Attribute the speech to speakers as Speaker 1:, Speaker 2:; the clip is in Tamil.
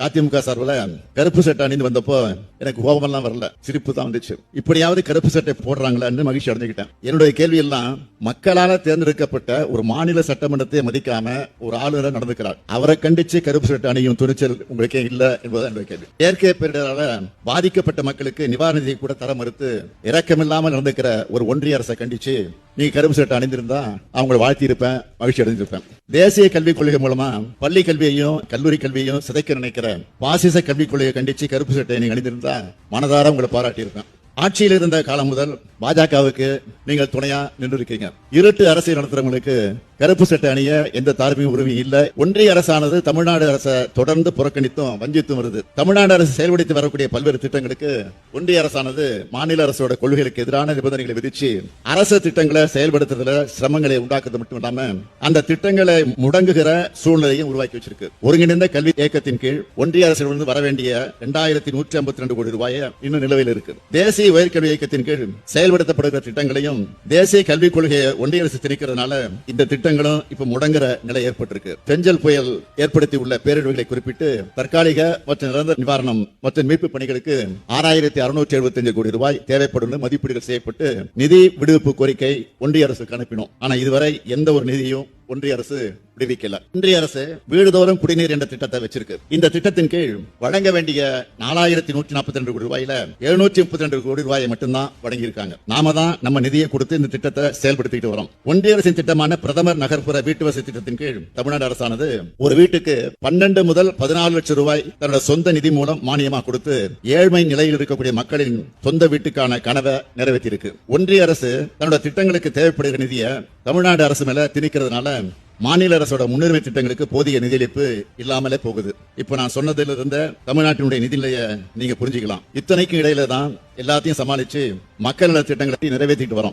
Speaker 1: அதிமுக சார்பில் கருப்பு சட்டை அணிந்து வந்தப்போ எனக்கு கோபமெல்லாம் வரல, சிரிப்பு தான் வந்துச்சு. இப்படியாவது கருப்பு சட்டை போடுறாங்களான்னு மகிழ்ச்சி அடைஞ்சுக்கிட்டேன். என்னுடைய கேள்வி எல்லாம், மக்களால் தேர்ந்தெடுக்கப்பட்ட ஒரு மாநில சட்டமன்றத்தை மதிக்காம ஒரு ஆளுநர் நடந்துக்கிறார், அவரை கண்டிச்சு கருப்பு சட்டை அணியும் துணிச்சல் உங்களுக்கே இல்ல என்பது என்னுடைய கேள்வி. இயற்கை பேரிடரால பாதிக்கப்பட்ட மக்களுக்கு நிவாரண நிதியை கூட தர மறுத்து இரக்கமில்லாமல் நடந்துக்கிற ஒரு ஒன்றிய அரசை கண்டிச்சு நீங்க கருப்பு சட்டை அணிந்திருந்தா அவங்களை வாழ்த்தி இருப்பேன், மகிழ்ச்சி அடைஞ்சிருப்பேன். தேசிய கல்விக் கொள்கை மூலமா பள்ளி கல்வியையும் கல்லூரி கல்வியையும் சிதைக்க நினைக்கிற பாசிச கல்விக் கொள்கையை கண்டிச்சு கருப்பு சட்டை நீங்க அணிந்திருந்தா மனதார உங்களை பாராட்டி இருப்பேன். ஆட்சியில் இருந்த காலம் முதல் பாஜகவுக்கு நீங்கள் துணையா நின்று இருக்கீங்க. இருட்டு அரசியல் நடத்துறவங்களுக்கு கருப்பு சட்டை அணிய எந்த தார்மீக உரிமை இல்லை. ஒன்றிய அரசானது தமிழ்நாடு அரசை தொடர்ந்து புறக்கணித்தும் வஞ்சித்தும் வருது. தமிழ்நாடு அரசு செயல்படுத்தி வரக்கூடிய பல்வேறு திட்டங்களுக்கு ஒன்றிய அரசானது மாநில அரசோட கொள்கைகளுக்கு எதிரான நிபந்தனைகளை விதிச்சு அரசு திட்டங்களை செயல்படுத்துறதுல சிரமங்களை உண்டாக்குறது மட்டும் இல்லாம அந்த திட்டங்களை முடங்குகிற சூழ்நிலையும் உருவாக்கி வச்சிருக்கு. ஒருங்கிணைந்த கல்வி இயக்கத்தின் கீழ் ஒன்றிய அரசிலிருந்து வர வேண்டிய 2152 கோடி ரூபாய் இன்னும் நிலுவையில் இருக்கு. தேசிய உயர்கல்வி இயக்கத்தின் கீழ் செயல்படுத்தப்படுகிற திட்டங்களையும் தேசிய கல்விக் கொள்கையை ஒன்றிய அரசு திணிக்கிறதுனால இந்த திட்டங்களும் இப்ப முடங்குற நிலை ஏற்பட்டிருக்கு. பெஞ்சல் புயல் ஏற்படுத்தி உள்ள பேரிடர்களை குறிப்பிட்டு தற்காலிக மற்றும் நிரந்தர நிவாரணம் மற்றும் மீட்பு பணிகளுக்கு 6675 கோடி ரூபாய் தேவைப்படும் மதிப்பீடுகள் செய்யப்பட்டு நிதி விடுவிப்பு கோரிக்கை ஒன்றிய அரசுக்கு அனுப்பினோம். ஆனா இதுவரை எந்த ஒரு நிதியும் ஒன்றிய அரசு விடுவிக்கல. ஒன்றிய அரசு வீடுதோறும் குடிநீர் என்ற திட்டத்தை வச்சிருக்கு. இந்த திட்டத்தின் கீழ் வழங்க வேண்டிய 4142 கோடி ரூபாயில 732 கோடி ரூபாயை மட்டும்தான் வழங்கியிருக்காங்க. நாம தான் நம்ம நிதியை கொடுத்து இந்த திட்டத்தை செயல்படுத்திட்டு வரோம். ஒன்றிய அரசின் திட்டமான பிரதமர் நகர்ப்புற வீட்டு வசதி திட்டத்தின் கீழ் தமிழ்நாடு அரசானது ஒரு வீட்டுக்கு 12 முதல் 14 லட்சம் ரூபாய் தன்னோட சொந்த நிதி மூலம் மானியமா கொடுத்து ஏழ்மை நிலையில் இருக்கக்கூடிய மக்களின் சொந்த வீட்டுக்கான கனவை நிறைவேற்றியிருக்கு. ஒன்றிய அரசு தன்னோட திட்டங்களுக்கு தேவைப்படுகிற நிதியை தமிழ்நாடு அரசு மேல திணிக்கிறதுனால மாநில அரசோட முன்னுரிமை திட்டங்களுக்கு போதிய நிதியளிப்பு இல்லாமலே போகுது. இப்ப நான் சொன்னதில் இருந்த தமிழ்நாட்டினுடைய நிதிநிலையை நீங்க புரிஞ்சுக்கலாம். இத்தனைக்கும் இடையில தான் எல்லாத்தையும் சமாளிச்சு மக்கள் நல திட்டங்களை நிறைவேற்றிட்டு வரோம்.